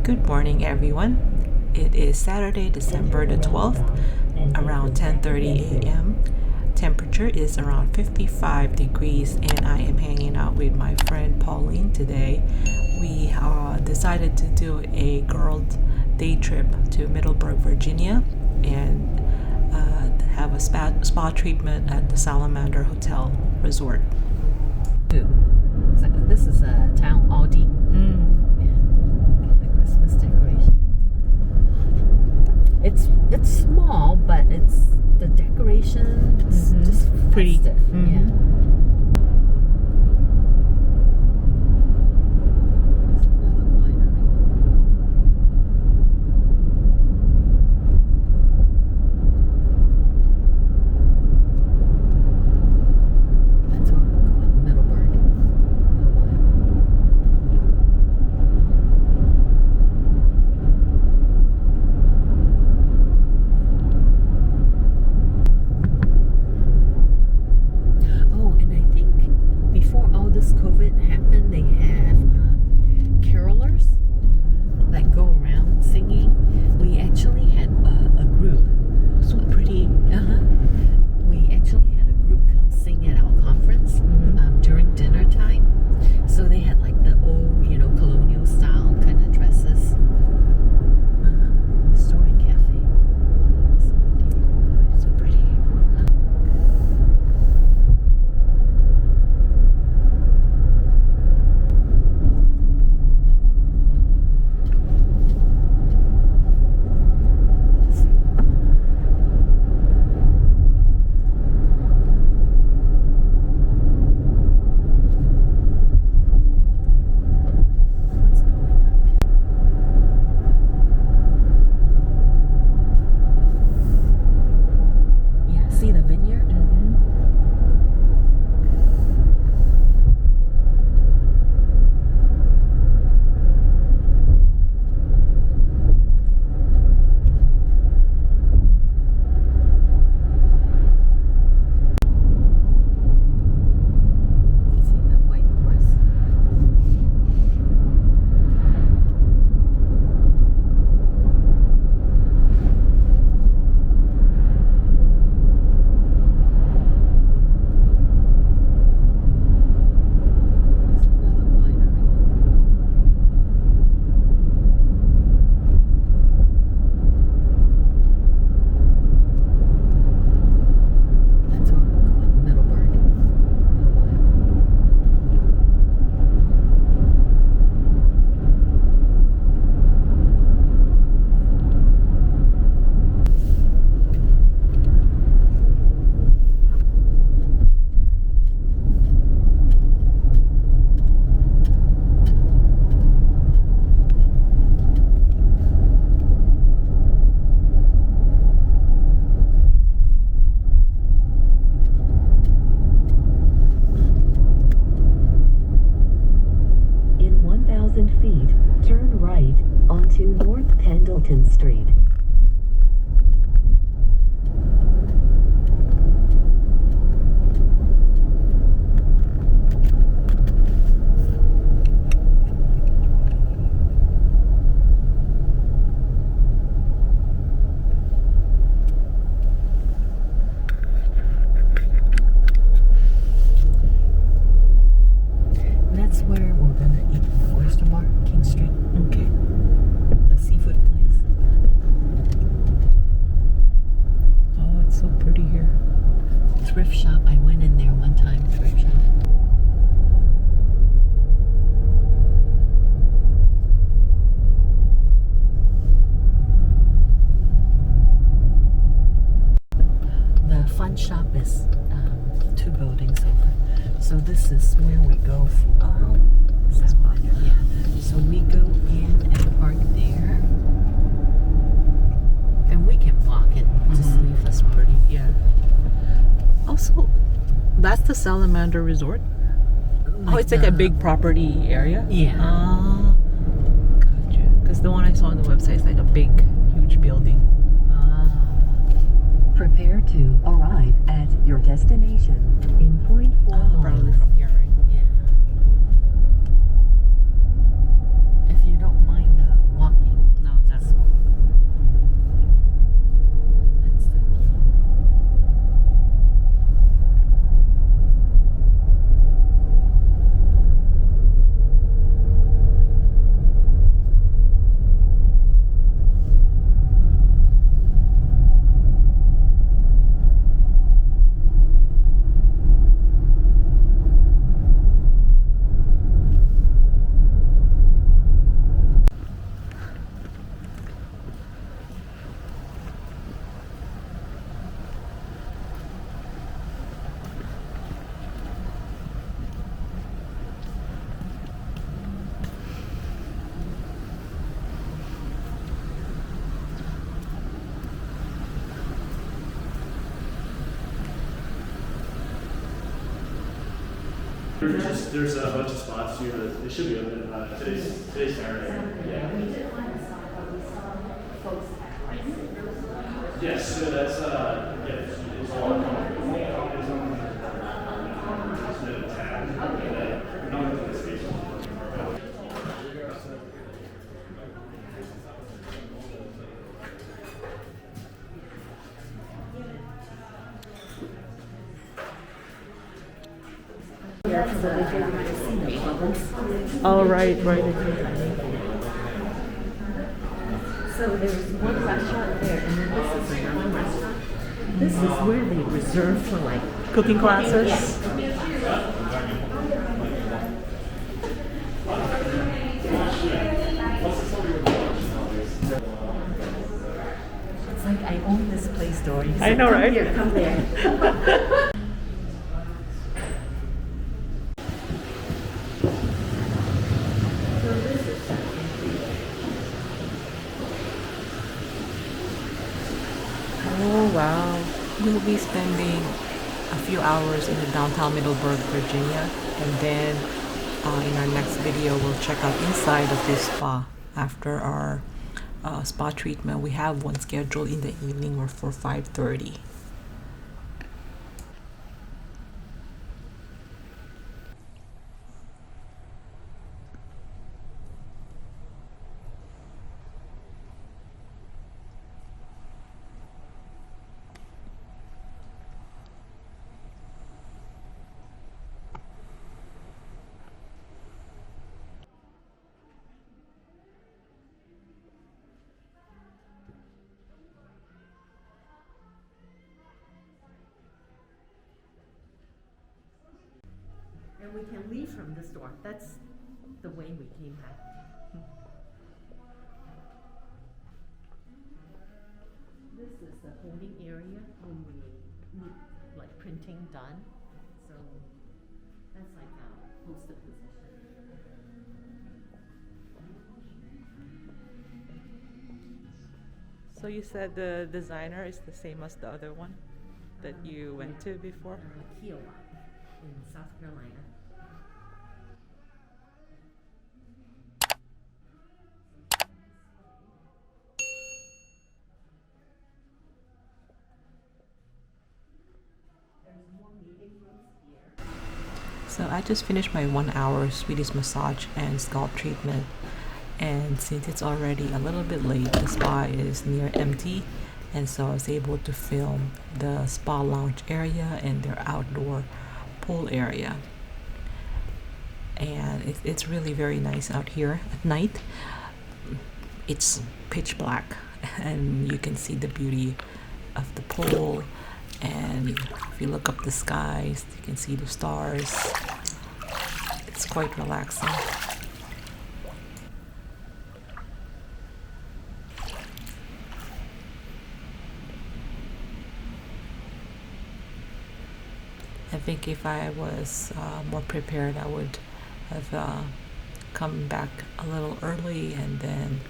Good morning, everyone. It is Saturday, December the 12th, around 10:30 a.m. Temperature is around 55 degrees, and I am hanging out with my friend Pauline today. We decided to do a girls' day trip to Middleburg, Virginia, and have a spa treatment at the Salamander Hotel Resort. So this is a town Aldi. And the Christmas decoration. It's small, but it's the decoration. It's just Pretty. festive. Yeah. COVID happened, they have carolers that go around singing. We actually had a group. So pretty. We actually had a group come sing at our conference during dinner time. So they had like the old, colonial style kind of dresses. Store and cafe. So pretty. Feet, turn right onto North Pendleton Street. That's where we're gonna eat the oyster bar, King Street. Okay. The seafood place. Oh, it's so pretty here. Thrift shop. I went in there one time. Thrift shop. The fun shop is 2 buildings over. So this is where we go for. Yeah. So we go in and park there, and we can walk it. Just leave us party. Yeah. Also, that's the Salamander Resort. It's like a big property area. Yeah. Gotcha. Because the one I saw on the website is like a big, huge building. Prepare to arrive at your destination in 0.4 Probably miles. from here, right? Yeah. If you don't mind the walk There's a bunch of spots here. They should be open. Today's Saturday. Yeah. Yes. So that's it's all. Oh, right. So there's one restaurant there, and then this is another restaurant. This is where they reserve for like cooking classes. It's like I own this place, Dory. I know, right? Here, come there. Oh wow. We'll be spending a few hours in the downtown Middleburg, Virginia, and then in our next video we'll check out inside of this spa after our spa treatment. We have one scheduled in the evening or for 5:30. And we can leave from this door. That's the way we came back. This is the holding area when we need like printing done. So that's like a poster position. So you said the designer is the same as the other one that you went to before? Kiowa in South Carolina. So I just finished my 1 hour Swedish massage and scalp treatment, and since it's already a little bit late, the spa is near empty, and so I was able to film the spa lounge area and their outdoor pool area. And it's really very nice out here at night. It's pitch black and you can see the beauty of the pool, and if you look up the skies you can see the stars. It's quite relaxing. I think if I was more prepared, I would have come back a little early and then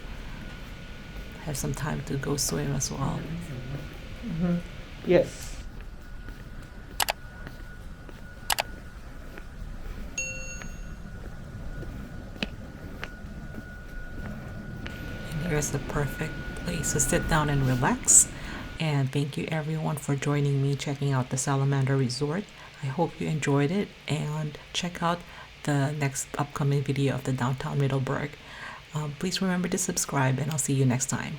have some time to go swim as well. Mm-hmm. Yes. And here's the perfect place to sit down and relax. And thank you everyone for joining me checking out the Salamander Resort. I hope you enjoyed it, and check out the next upcoming video of the downtown Middleburg. Please remember to subscribe, and I'll see you next time.